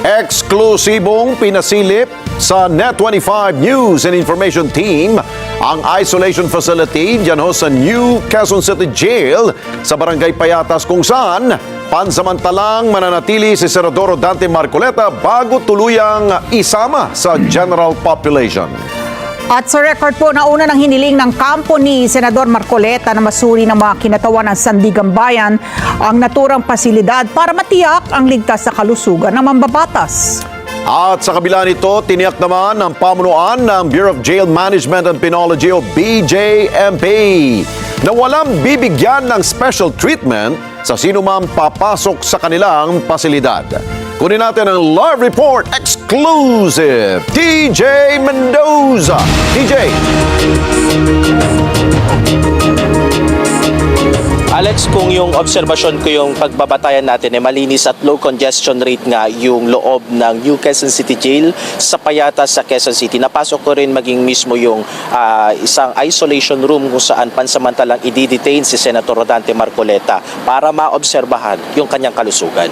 Eksklusibong pinasilip sa Net25 News and Information Team ang isolation facility dyan ho sa New Quezon City Jail sa Barangay Payatas kung saan pansamantalang mananatili si Senador Dante Marcoleta bago tuluyang isama sa general population. At sa record po, nauna ng hiniling ng kampo ni Senador Marcoleta na masuri ng mga kinatawan ng Sandigan Bayan ang naturang pasilidad para matiyak ang ligtas sa kalusugan ng mambabatas. At sa kabila nito, tiniyak naman ng pamunuan ng Bureau of Jail Management and Penology o BJMP na walang bibigyan ng special treatment sa sinumang papasok sa kanilang pasilidad. Kunin natin ang live report exclusive. TJ Mendoza. TJ. Alex, kung yung obserbasyon ko yung pagbabatayan natin ay malinis at low congestion rate nga yung loob ng New Quezon City Jail sa Payatas sa Quezon City. Napasok ko rin maging mismo yung isang isolation room kung saan pansamantalang i-detain si Senator Dante Marcoleta para maobserbahan yung kanyang kalusugan.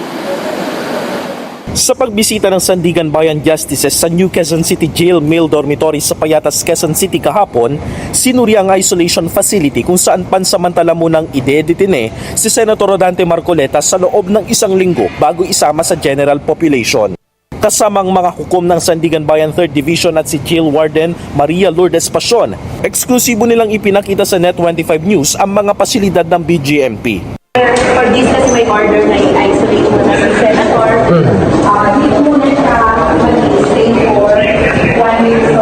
Sa pagbisita ng Sandigan Bayan Justices sa New Quezon City Jail Male Dormitory sa Payatas, Quezon City kahapon, sinuri ang isolation facility kung saan pansamantala munang idedetine si Senator Dante Marcoleta sa loob ng isang linggo bago isama sa general population. Kasamang mga hukom ng Sandigan Bayan 3rd Division at si Jail Warden Maria Lourdes Pasion, eksklusibo nilang ipinakita sa Net25 News ang mga pasilidad ng BJMP. For this kasi may order na i-isolate mo na si Senator. Dito muna siya mag-stay for 1 week, so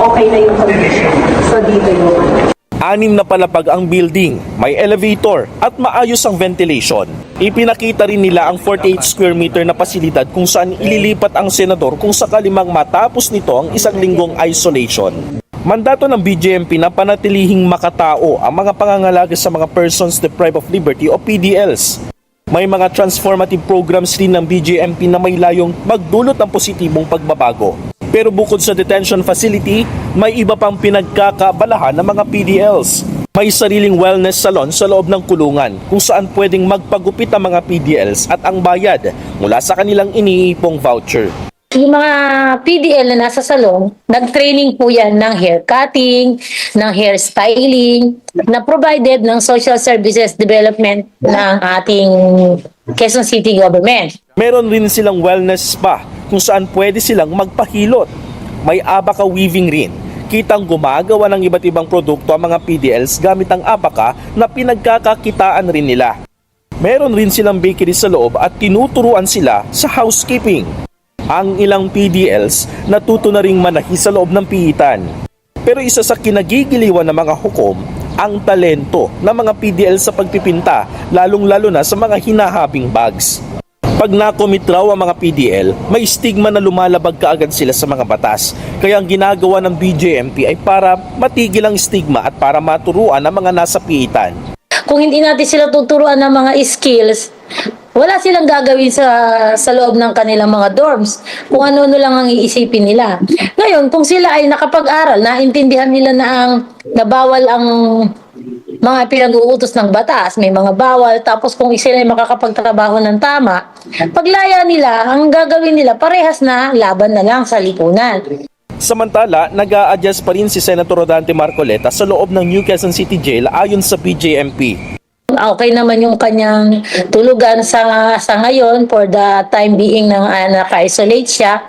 okay na yung condition. So dito yun. 6 na palapag ang building, may elevator at maayos ang ventilation. Ipinakita rin nila ang 48 square meter na pasilidad kung saan ililipat ang senador kung sakalimang matapos nito ang isang linggong isolation. Mandato ng BJMP na panatilihing makatao ang mga pangangalaga sa mga persons deprived of liberty o PDLs. May mga transformative programs rin ng BJMP na may layong magdulot ng positibong pagbabago. Pero bukod sa detention facility, may iba pang pinagkakabalahan ng mga PDLs. May sariling wellness salon sa loob ng kulungan kung saan pwedeng magpagupit ang mga PDLs at ang bayad mula sa kanilang iniipong voucher. Yung mga PDL na nasa salon, nag-training po yan ng hair cutting, ng hair styling, na provided ng Social Services Development ng ating Quezon City Government. Meron rin silang wellness spa kung saan pwede silang magpahilot. May abaka weaving rin. Kitang gumagawa ng iba't ibang produkto ang mga PDLs gamit ang abaka na pinagkakakitaan rin nila. Meron rin silang bakery sa loob at tinuturuan sila sa housekeeping. Ang ilang PDLs natuto na ring manahi sa loob ng piitan. Pero isa sa kinagigiliwan ng mga hukom, ang talento ng mga PDL sa pagpipinta, lalong-lalo na sa mga hinahabing bags. Pag nakomit raw ang mga PDL, may stigma na lumalabag kaagad sila sa mga batas. Kaya ang ginagawa ng BJMP ay para matigil ang stigma at para maturuan ang mga nasa piitan. Kung hindi natin sila tuturuan ng mga skills, wala silang gagawin sa loob ng kanilang mga dorms. Kung ano-ano lang ang iisipin nila. Ngayon, kung sila ay nakapag-aral, naintindihan nila na bawal ang mga pinag-uutos ng batas, may mga bawal, tapos kung sila ay makakapagtrabaho ng tama, paglaya nila, ang gagawin nila, parehas na laban na lang sa lipunan. Samantala, nag-a-adjust pa rin si Senator Dante Marcoleta sa loob ng New Quezon City Jail ayon sa BJMP. Okay naman yung kanyang tulugan sa ngayon for the time being na naka-isolate siya.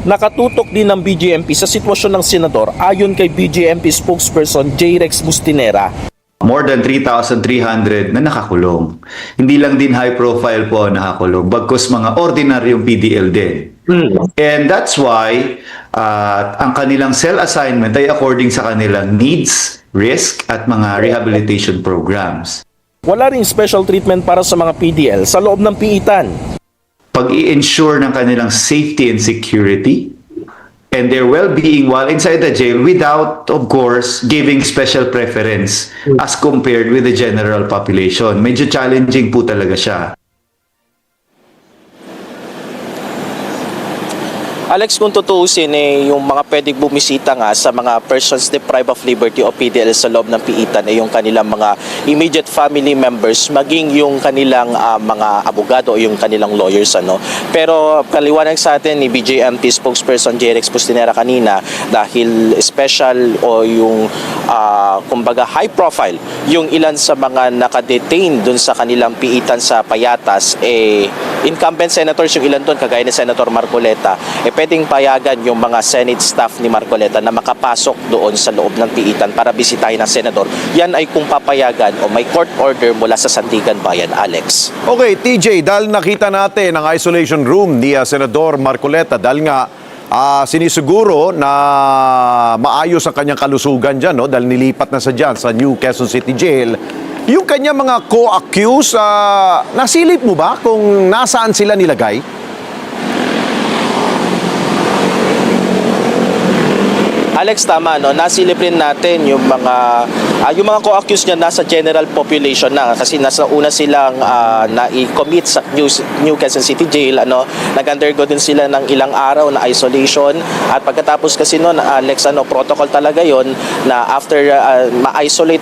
Nakatutok din ng BJMP sa sitwasyon ng senador ayon kay BJMP spokesperson J. Rex Bustinera. More than 3,300 na nakakulong. Hindi lang din high profile po ang nakakulong, bagkus mga ordinaryong PDL din. And that's why ang kanilang cell assignment ay according sa kanilang needs, risk at mga rehabilitation programs. Wala ring special treatment para sa mga PDL sa loob ng piitan. Pag-i-ensure ng kanilang safety and security and their well-being while inside the jail without, of course, giving special preference as compared with the general population. Medyo challenging po talaga siya. Alex, kung tutuusin, yung mga pwedeng bumisita nga sa mga persons deprived of liberty o PDL sa loob ng piitan yung kanilang mga immediate family members, maging yung kanilang mga abogado o yung kanilang lawyers. Pero paliwanag sa atin ni BJMP spokesperson Jerex Pustinera kanina, dahil special o yung kumbaga high profile yung ilan sa mga nakadetain dun sa kanilang piitan sa Payatas, incumbent senators yung ilan doon, kagaya ni Senator Marcoleta, pwedeng payagan yung mga Senate staff ni Marcoleta na makapasok doon sa loob ng piitan para bisitahin ng senador. Yan ay kung papayagan o may court order mula sa Sandigan Bayan, Alex. Okay, TJ, dahil nakita natin ang isolation room ni Senador Marcoleta, dahil nga sinisiguro na maayos ang kanyang kalusugan dyan, no? Dahil nilipat na sa dyan sa New Quezon City Jail. Yung kanya mga co-accused, nasilip mo ba kung nasaan sila nilagay? Alex, tama, no? Nasilip rin natin yung mga co-accused niya nasa general population na, kasi nasa una silang na-commit sa New Quezon City Jail, nag-undergo din sila ng ilang araw na isolation, at pagkatapos kasi noon, Alex, protocol talaga yon na after ma-isolate,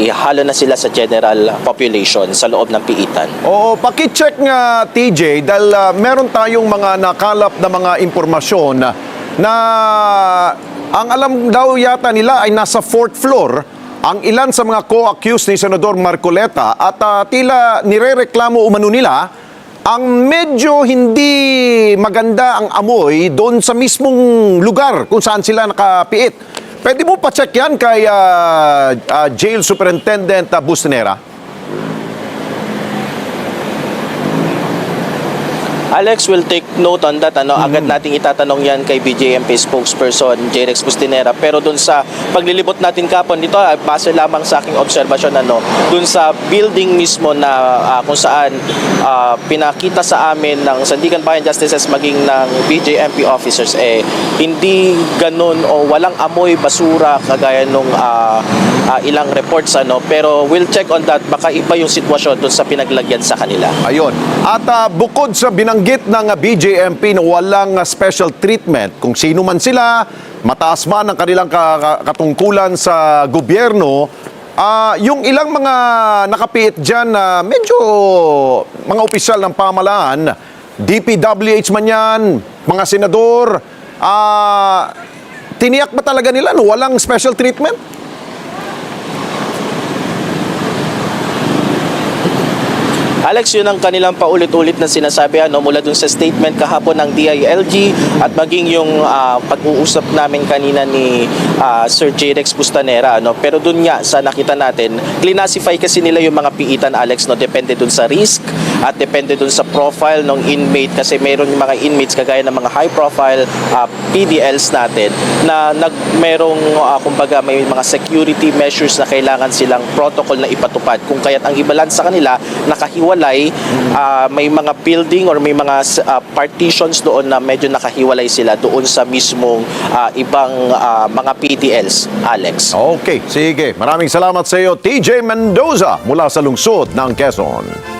halo na sila sa general population sa loob ng piitan. Oo, pakicheck nga, TJ, dahil meron tayong mga nakalap na mga impormasyon na ang alam daw yata nila ay nasa 4th floor ang ilan sa mga co-accused ni Senador Marcoleta, at tila nirereklamo umano nila ang medyo hindi maganda ang amoy doon sa mismong lugar kung saan sila nakapiit. Pwede mo pa-check yan kay Jail Superintendent Bustinera? Alex will take note on that. Agad nating itatanong yan kay BJMP spokesperson Jerex Pustinera. Pero dun sa paglilibot natin kapon dito, base lamang sa aking obserbasyon, dun sa building mismo na kung saan pinakita sa amin ng Sandigan Bayan Justices maging ng BJMP officers, hindi ganun o walang amoy basura kagaya nung ilang reports. Pero we'll check on that. Baka iba yung sitwasyon dun sa pinaglagyan sa kanila. Ayun. At bukod sa binanggit ng BJMP na walang special treatment, kung sino man sila, mataas man ang kanilang katungkulan sa gobyerno, yung ilang mga nakapiit dyan na medyo mga opisyal ng pamahalaan, DPWH man yan, mga senador, tiniyak ba talaga nila no walang special treatment? Alex, yun ang kanilang paulit-ulit na sinasabi mula dun sa statement kahapon ng DILG at maging yung pag-uusap namin kanina ni Sir Jerex Pustinera. Pero dun nga sa nakita natin, classify kasi nila yung mga piitan, Alex, depende dun sa risk at depende dun sa profile ng inmate, kasi meron yung mga inmates kagaya ng mga high-profile PDLs natin na merong kumbaga may mga security measures na kailangan silang protocol na ipatupad, kung kaya't ang ibalance sa kanila nakahiwalay, may mga building or may mga partitions doon na medyo nakahiwalay sila doon sa mismong ibang mga PDLs, Alex. Okay, sige. Maraming salamat sa iyo, TJ Mendoza, mula sa lungsod ng Quezon.